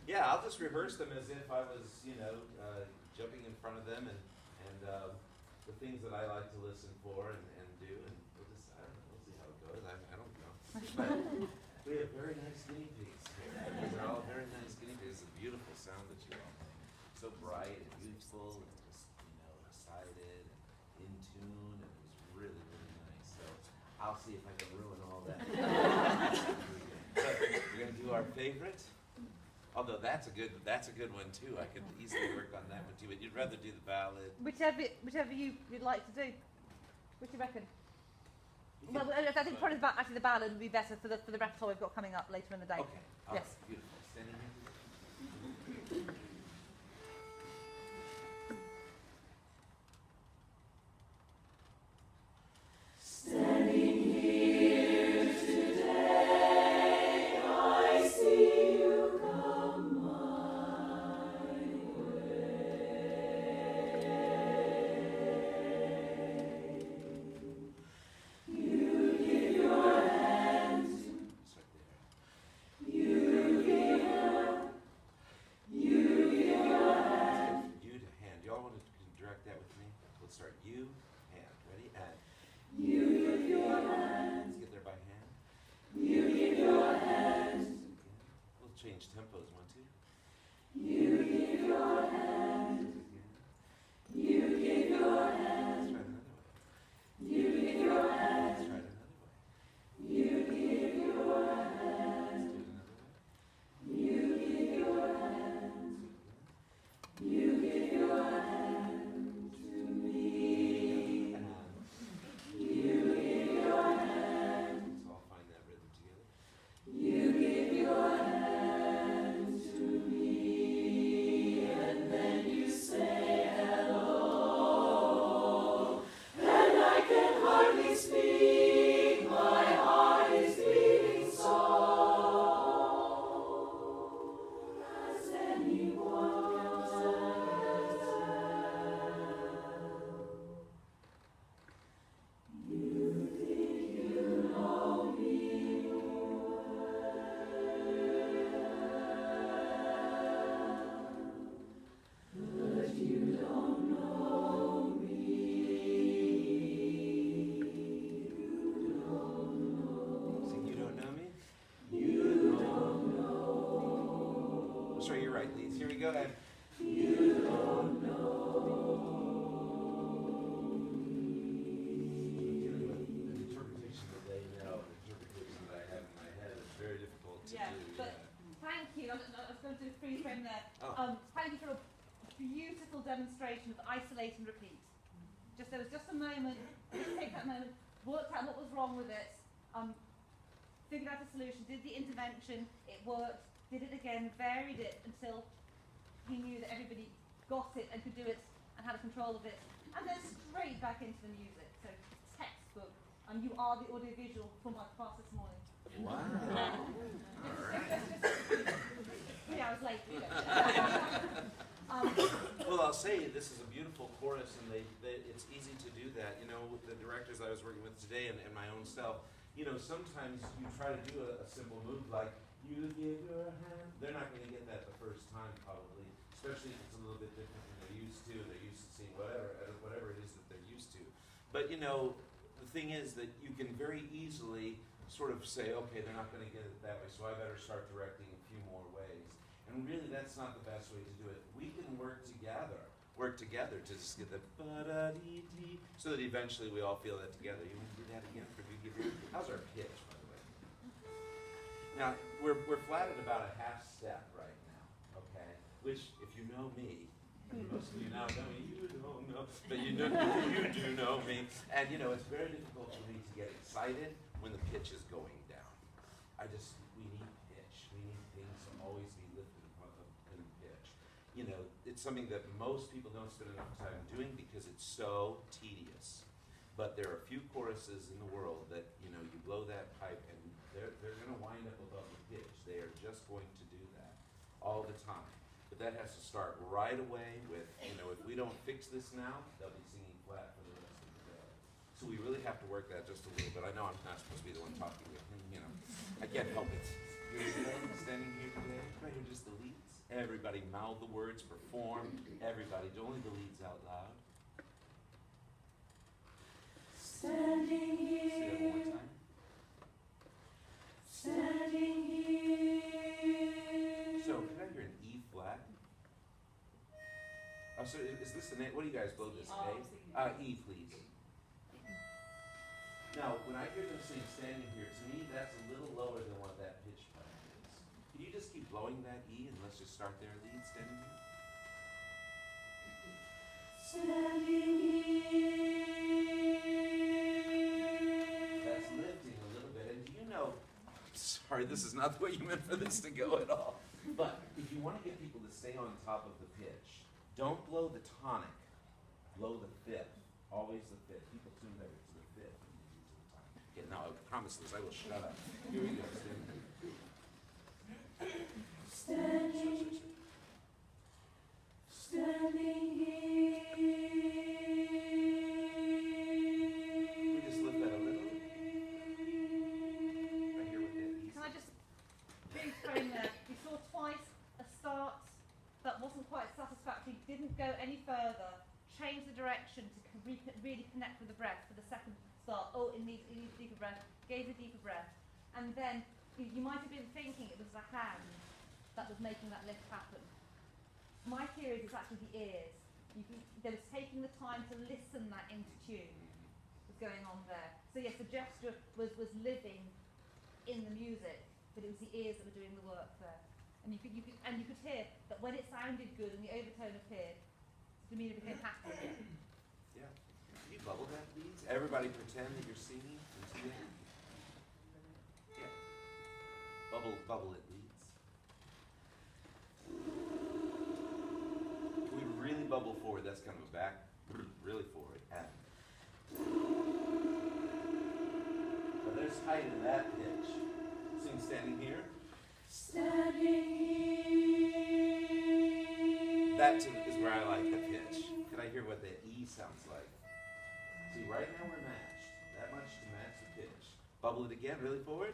Yeah, I'll just rehearse them as if I was, you know, jumping in front of them and the things that I like to listen for and do, and we'll just, I don't know, we'll see how it goes. I don't know. But we have very nice guinea pigs here. These are all very nice guinea pigs. It's a beautiful sound that you all make. So bright and beautiful and just, you know, excited and in tune, and it was really, really nice. So I'll see if I can ruin all that. But we're going to do our favorite. Although that's a good one too. I could easily work on that one too. But you'd rather do the ballad. Whichever you'd like to do. What do you reckon? Well, I think probably actually the ballad would be better for the repertoire we've got coming up later in the day. Okay. Yes. Right, beautiful. Standing here. Standing here today, I see you come my way. You give your hand. You give your. You give your hand. You to hand. Y'all want to direct that with me? Let's start. You, hand. Ready? And. You give your hand. Let's get there by hand. You give your hand. We'll change tempos. 1, 2. You give your hand. You give your hand. Let's try it another way. You give your hand. Let's try it another way. You give your Let's hand. do it another way. You give your hand. You give your hand to me. And. You give your hand. Let's all find that rhythm together. You give your hand to me, and then you say hello, and I can hardly speak, my heart is beating so, as anyone can tell. You think you know me well, but you don't know me. You don't know. Sing You Don't Know Me? You don't know. Let's try your right leads. Here we go. And. You don't know. The interpretation that they know, the interpretation that I have in my head is very difficult to Yeah, do. but thank you. I was going to do a freeze frame there. Oh. Thank you for a beautiful demonstration of isolate and repeat. There was just a moment, just take that moment, worked out what was wrong with it, figured out a solution, did the intervention, it worked, did it again, varied it until he knew that everybody got it and could do it and had a control of it, and then straight back into the music. So textbook, and you are the audiovisual for my class this morning. Wow. 3 hours late. Well, I'll say this is a beautiful chorus, and it's easy to do that. You know, with the directors I was working with today and my own self, you know, sometimes you try to do a simple move like, you give your hand. They're not going to get that the first time, probably, especially if it's a little bit different than they're used to. They're used to seeing whatever it is that they're used to. But, you know, the thing is that you can very easily sort of say, okay, they're not going to get it that way, so I better start directing a few more ways. And really, that's not the best way to do it. We can work together to just get the ba-da-dee-dee, so that eventually we all feel that together. You want to do that again? How's our pitch, by the way? Now, we're flat at about a half step right now, okay? Which, if you know me, and most of you now know me, you don't know, but you do know me. And, you know, it's very difficult for me to get excited when the pitch is going down. We need pitch. We need things to always be lifted in pitch. You know, it's something that most people don't spend enough time doing because it's so tedious. But there are a few choruses in the world that, you know, you blow that pipe and they're going to wind up above the pitch. They are just going to do that all the time. But that has to start right away with, you know, if we don't fix this now, they'll be singing flat for the rest of the day. So we really have to work that just a little bit. I know I'm not supposed to be the one talking, but, you know, I can't help it. You're standing here today, right here, just the leads. Everybody mouth the words, perform. Everybody, only the leads out loud. Standing Say that one more here, time. standing here. So, can I hear an E flat? Oh, so is this an A? What do you guys blow this? I was thinking E, please. Now, when I hear them sing standing here, to me that's a little lower than what that pitch part is. Can you just keep blowing that E and let's just start there, lead, standing here? Standing here. That's lifting a little bit. And do you know, sorry, this is not the way you meant for this to go at all. But if you want to get people to stay on top of the pitch, don't blow the tonic, blow the fifth. Always the fifth. People tune better to the fifth than they do to the tonic. Okay, now I promise this, I will shut up. Here we go. Standing, standing here. Can we just lift that a little? Right here with that E. Can I just reframe there? We saw twice a start that wasn't quite satisfactory, didn't go any further, changed the direction to really connect with the breath for the second start. Oh, it needs deeper breath, gave a deeper breath. And then you might have been thinking it was the hand that was making that lift happen. My theory is it's actually the ears. They was taking the time to listen that into tune was going on there. So yes, the gesture was living in the music, but it was the ears that were doing the work there. And you could hear that when it sounded good and the overtone appeared, Demeanor became happy again. Yeah. Can you bubble that, please? Everybody pretend that you're singing into it. Yeah. Bubble it, please. Can we really bubble forward? That's kind of a back, really forward. But there's height in that pitch. Sing standing here. Standing here. That too is where I like the pitch. Can I hear what the E sounds like? See, right now we're matched. That much to match the pitch. Bubble it again, really forward.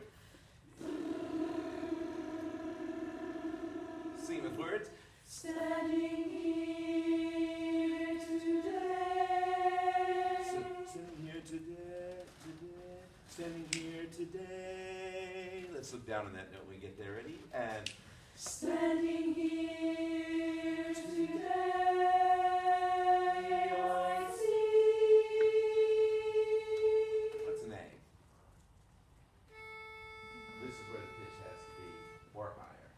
Sing with words. Standing here today. Standing here today. Standing here today. Let's look down on that note when we get there. Ready? And Standing here today. I see. what's an A? This is where the pitch has to be or higher.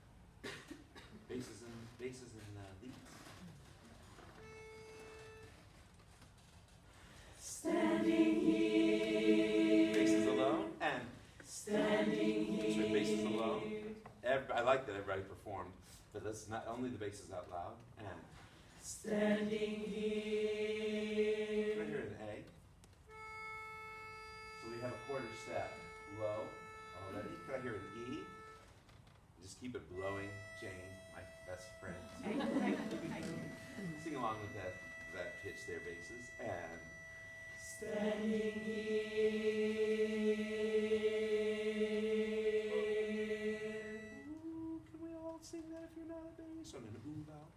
Basses and leads. Standing here. Basses alone and Standing here. so basses alone. I like that everybody performed, but that's not only the basses out loud. And Standing can I here. hear an A? So we have a quarter step low already. Can I hear an E? Just keep it blowing. Jane, my best friend. Sing along with that pitch there, basses. And Standing here. ooh, can we all sing that if you're not a bass? On an ooh bow.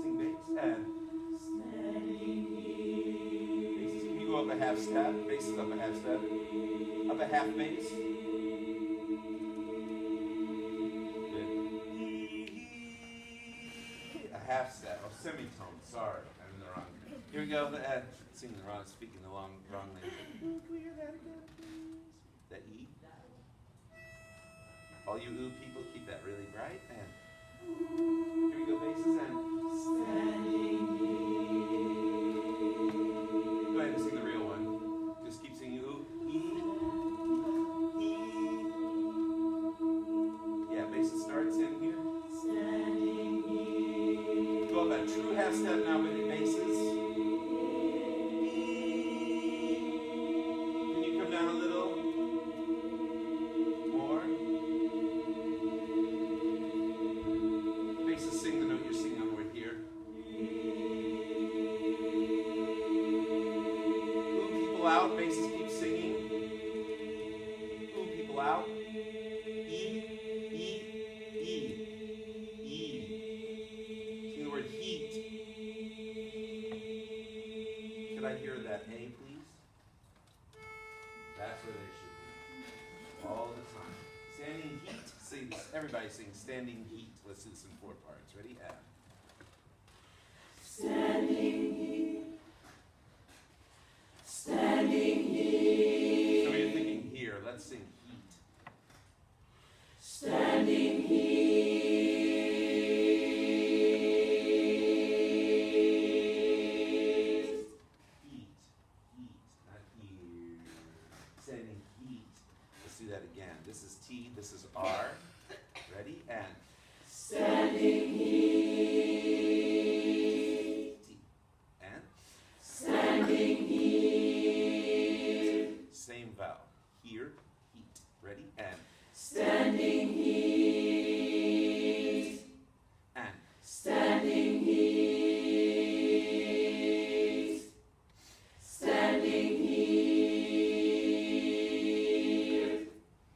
Sing bass and Standing here. basses. Can you go up a half step? Basses up a half step. Up a half bass. Good. A half step. Oh, semitone. Sorry, I'm in the wrong. Here we go. Singing the wrong, speaking the wrong language. Ooh, can we hear that again, please? That E. All you ooh people, keep that really bright. And here we go, basses and Standing go ahead and sing the real one. Just keep singing ooh. E. Yeah, basses starts in here. Standing here. Go up a true half step now with the basses. Can you come down a little more? Basses sing the note you're singing on right here. Ooh, people out. Basses keep singing. Ooh, people out. all the time. Standing heat. Say this. Everybody sing standing heat. Let's do this in 4 parts. Ready? And. Standing heat. Standing heat. Some of you are thinking here. Let's sing heat. Standing heat. Heat. Heat. Not here. Standing heat. Let's do that again. This is T. This is R. Ready? And. Standing heat. T. And. Standing heat. Same vowel. Here. Heat. Ready? And. Standing heat. And. Standing heat. Standing heat.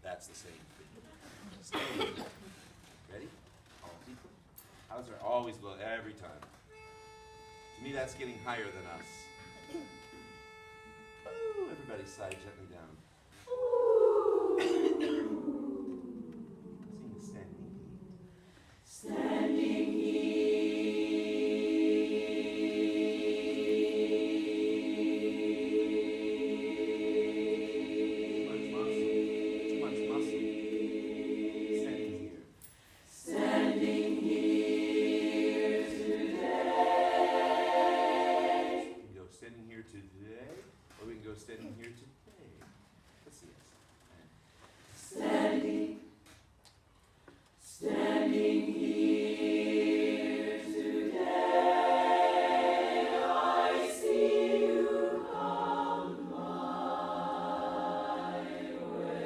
That's the same thing. Standing heat. Ready? All people. How's there always blow every time? To me, that's getting higher than us. Ooh, everybody sigh gently down. Sing standing heat. Standing heat. Too much muscle. Standing here. Standing here today. We can go standing here today, or we can go standing here today. Let's see this. Standing. Standing here today. I see you come my way.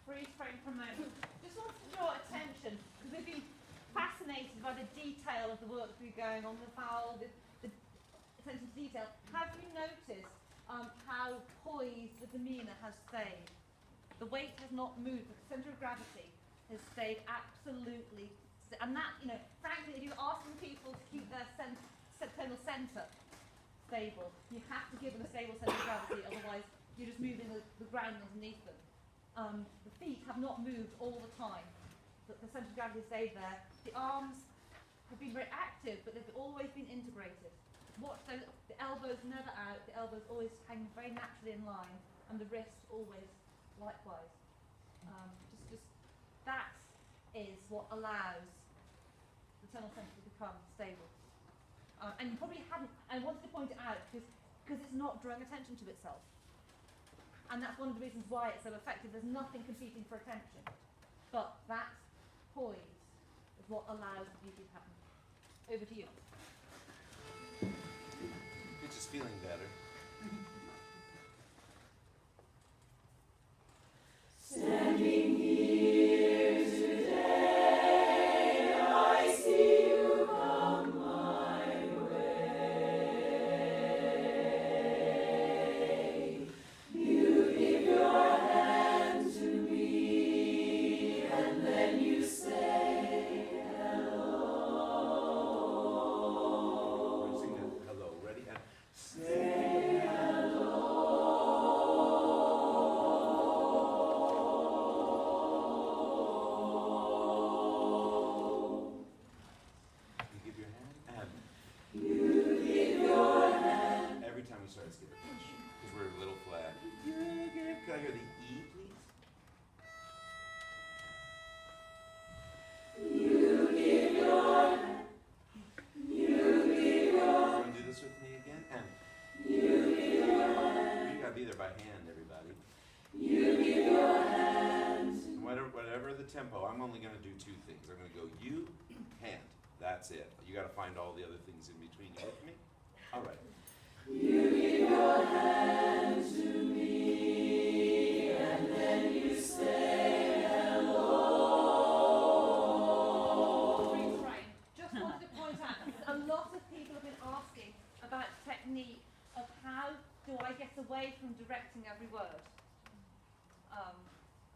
Freeze frame for a moment. Just wanted to draw attention, because we've been fascinated by the detail of the work that's been going on, the vowel, the attention to detail. Have you noticed how poised the demeanour has stayed? The weight has not moved, the centre of gravity has stayed absolutely and that, you know, frankly, if you're asking people to keep their tonal centre stable, you have to give them a stable centre of gravity, otherwise you're just moving the ground underneath them. The feet have not moved all the time, but the centre of gravity stayed there. The arms have been very active, but they've always been integrated. Watch those, the elbows never out, the elbows always hang very naturally in line, and the wrist always likewise. Just that is what allows the tonal centre to become stable. And you probably hadn't, I wanted to point it out because it's not drawing attention to itself. And that's one of the reasons why it's so effective. There's nothing competing for attention. But that poise is what allows the beauty to happen. Over to you. You're just feeling better. Standing here today, I see you come my way. You give your hand to me, and then you say hello. We're singing hello. Ready? And Say hello. you give your hand. And You give your hand. every time we start, let's give a push. Because we're a little flat. Can I hear the E, please? You give your hand. You give your Want to do this with me again? And You give your hand. you gotta be there by hand, everybody. You give your hand. And whatever the tempo, I'm only gonna do 2 things. I'm gonna go you, hand. That's it. You gotta find all the other things in between. You with me? All right. You give your hand to me, and then you say hello. Freeze frame. Just wanted to point out, a lot of people have been asking about technique of how do I get away from directing every word.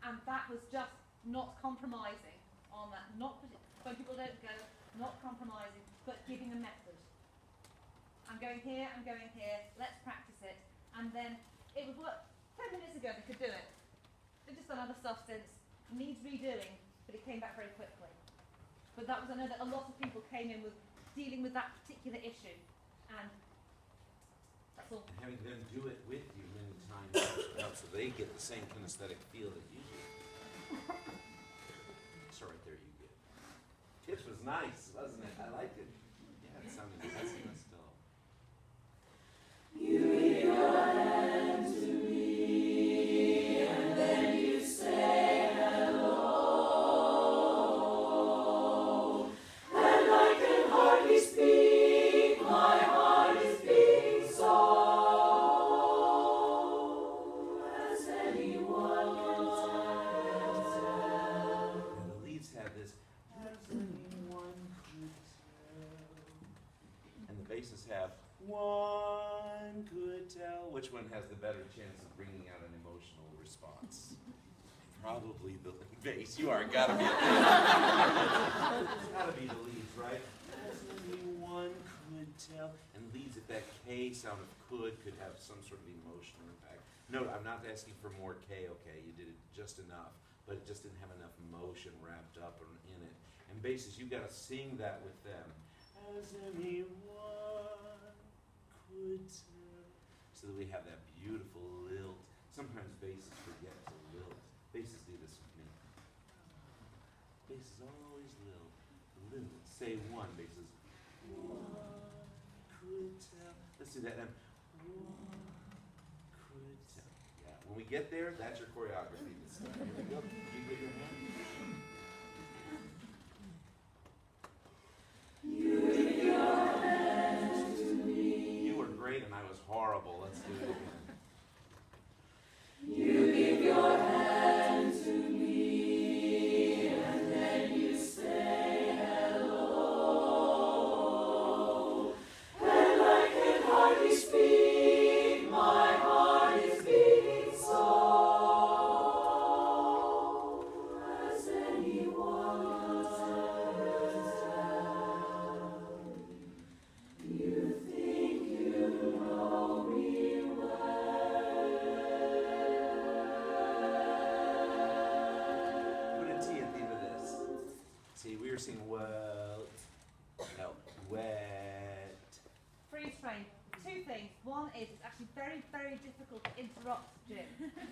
And that was just not compromising on that. Not when people don't go, not compromising, but giving a method. I'm going here, let's practice it. And then it would work. 10 minutes ago they could do it. They've just done other stuff since. Needs redoing, but it came back very quickly. But that was, I know that a lot of people came in with dealing with that particular issue. And that's all. And having them do it with you many times out so they get the same kinesthetic feel that you do. So right there you get. Tips was nice, wasn't it? I liked it. Yeah, it sounded nice still. You give your hand to me, and then you say hello. And I can hardly speak, my heart is beating so. As anyone can tell. And the leads have this, as anyone could tell. And the basses have, one could tell. Which one has the better chance of bringing out an emotional response? Probably the bass. You are gotta be. It's gotta be the leads, right? As anyone could tell. And leads, if that K sound of could have some sort of emotional impact. No, I'm not asking for more K. Okay, you did it just enough, but it just didn't have enough emotion wrapped up in it. And basses, you gotta sing that with them. As anyone could tell. So that we have that beautiful lilt. Sometimes basses forget to lilt. Basses do this with me. Basses always lilt. Lilt. Say one. Basses. One could tell. Let's do that. And one could tell. Yeah. When we get there, that's your choreography this time. Here we go. You get your hand. You give your hand to me. You were great and I was horrible. Let's do it again. You give your hand to me, and then you say hello. And I can hardly speak, my heart is beating so. As anyone can tell. You think you know me well. Put a T at the end of this. See, we were singing well. No, wet. Freeze frame. Two things. One is it's actually very, very difficult to interrupt Jim.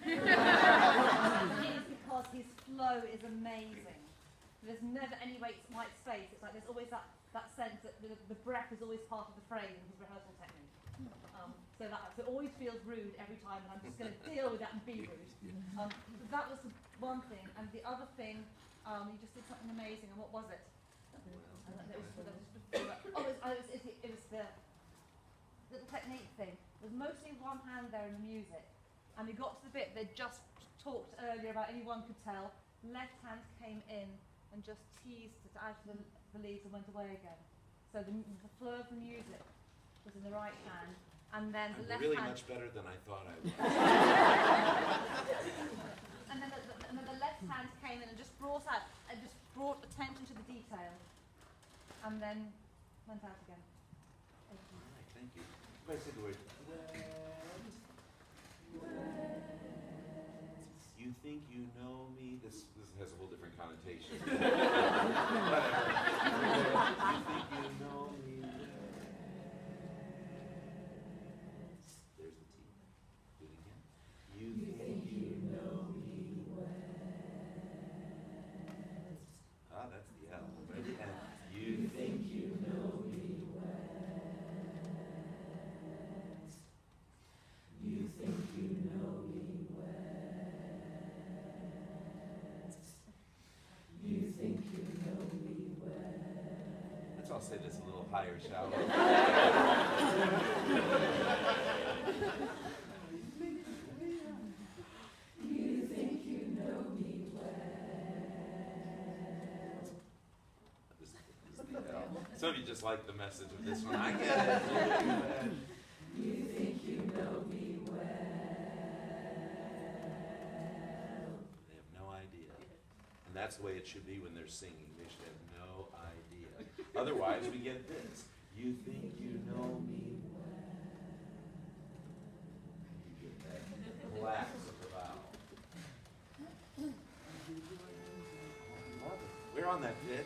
It is because his flow is amazing. There's never any white space. It's like there's always that sense that the breath is always part of the frame in his rehearsal technique. So it always feels rude every time, and I'm just going to deal with that and be rude. So that was the one thing. And the other thing, you just did something amazing. And what was it? It was the little technique thing. There's mostly one hand there in the music. And we got to the bit they just talked earlier about anyone could tell. Left hand came in and just teased it out of the leads and went away again. So the flow of the music was in the right hand. And then the I'm left really hand. much better than I thought I was. And then the left hand came in and just brought attention to the detail, and then went out again. All right, thank you. Everybody say the word wet. You think you know me? This has a whole different connotation. Whatever. You think you know me well. There's the T. Do it again. You think you know me well. Ah, that's the L. Ready? And you think you know me well. You think you know me well. You think you know me well. Let's all say this a little higher, shall we? You think you know me well. This is the L. Some of you just like the message of this one. I get it. You think you know me well. They have no idea. And that's the way it should be when they're singing. They should have no idea. Otherwise, we get this. You think you know me well.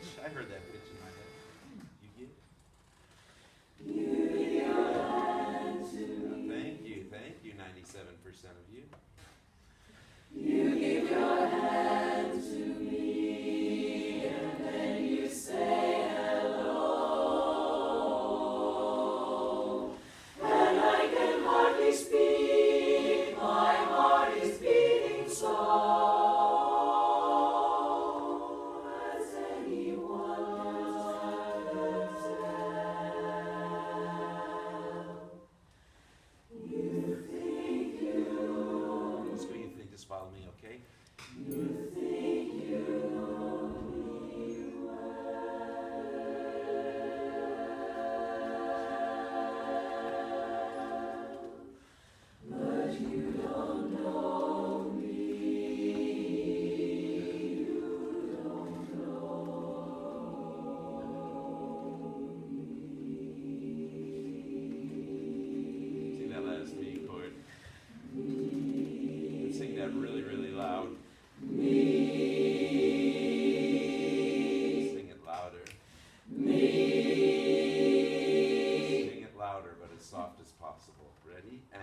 pitch. I heard that pitch in my head. You get? You give your hand to me. Thank you, 97% of you. You give your hand to me, and then you say hello. And I can hardly speak, my heart is beating so. As anyone can tell. You think you That's what you think. Just follow me, okay? You think you know me well, but you don't know me. You don't know Sing that last me chord. And sing that really, really loud. me. Sing it louder. Me. Sing it louder, but as soft as possible. Ready? And.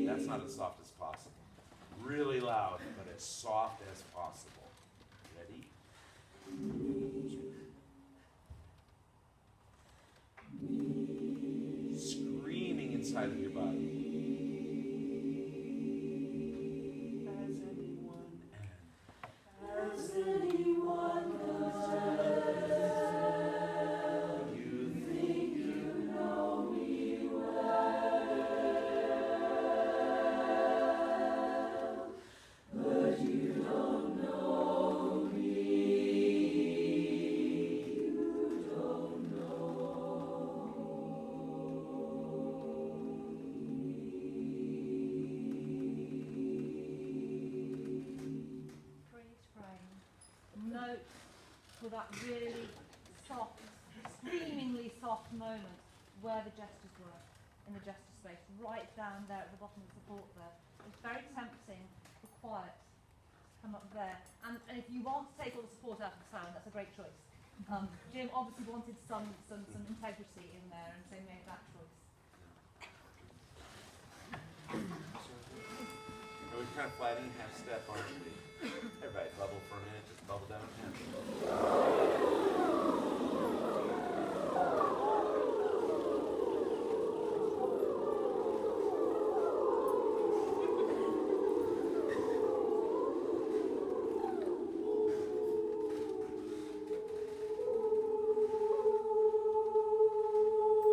That's not as soft as possible. Really loud, but as soft as possible. Ready? Screaming inside of your body. As anyone and. As anyone can tell, You think you know me well, but you don't know me. You don't know Pre-train. Note for that really soft, screamingly soft moment where the gestures were in the gesture space, right down there at the bottom of the support there. It's very tempting for quiet to come up there. And if you want to take all the support out of the sound, that's a great choice. Jim obviously wanted some integrity in there, and so made that choice. Are we kind of flattening half step, aren't we? Everybody bubble for a minute, just bubble down half.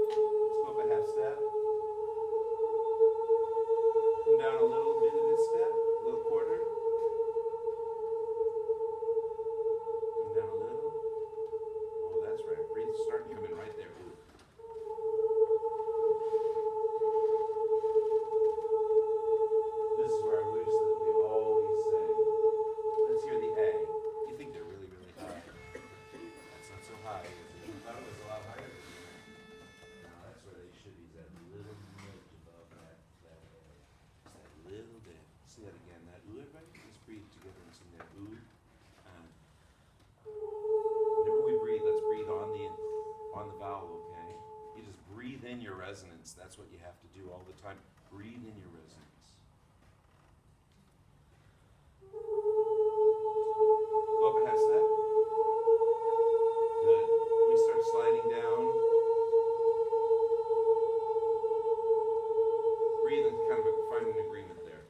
Let's go up a half step. Come down a little bit of this step, a little quarter. Come down a little. Oh, that's right. Breathe, start coming right there. Ooh. This is where I wish that we always sing. Let's hear the A. You think they're really, really high? That's not so high, is it? I thought it was a lot higher than that. No, that's where they should be, is that little nudge above that A. Just that little bit. See that again, that ooh, everybody? Let's breathe together and sing that ooh. Whenever we breathe, let's breathe on the vowel, okay? You just breathe in your resonance. That's what you have to do all the time. Breathe in your resonance. Go up a half step. Good. We start sliding down. Breathe and kind of find an agreement there.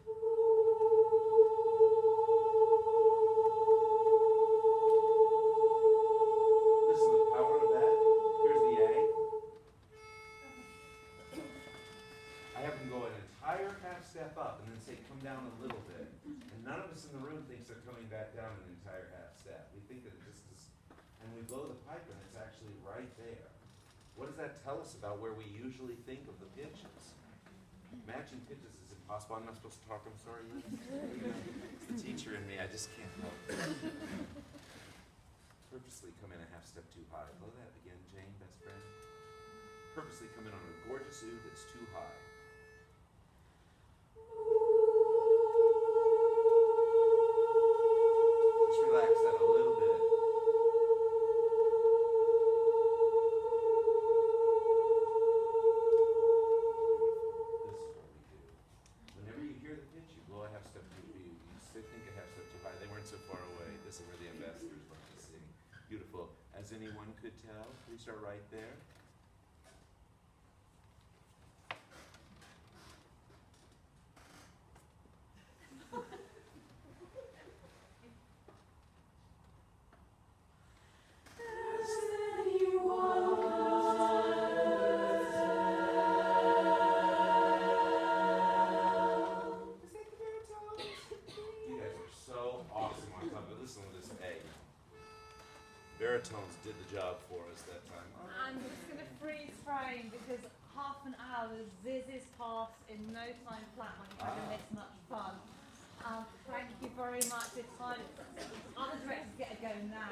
Listen to the power of that. Here's the A. I have them go an entire half step up and then say come down a little bit. And none of us in the room thinks they're coming back down an entire half step. We think that it just is, and we blow the pipe and it's actually right there. What does that tell us about where we usually think of the pitches? Matching pitches is impossible. I'm not supposed to talk, I'm sorry. It's the teacher in me, I just can't help it. Purposely come in a half step too high. Blow that again, Jane, best friend. Purposely come in on a gorgeous oud that's too high. anyone could tell. We start right there. Baritones did the job for us that time. I'm just going to freeze frame because half an hour zizzes past in no time flat when you're having this much fun. Thank you very much. It's time. Other directors get a go now.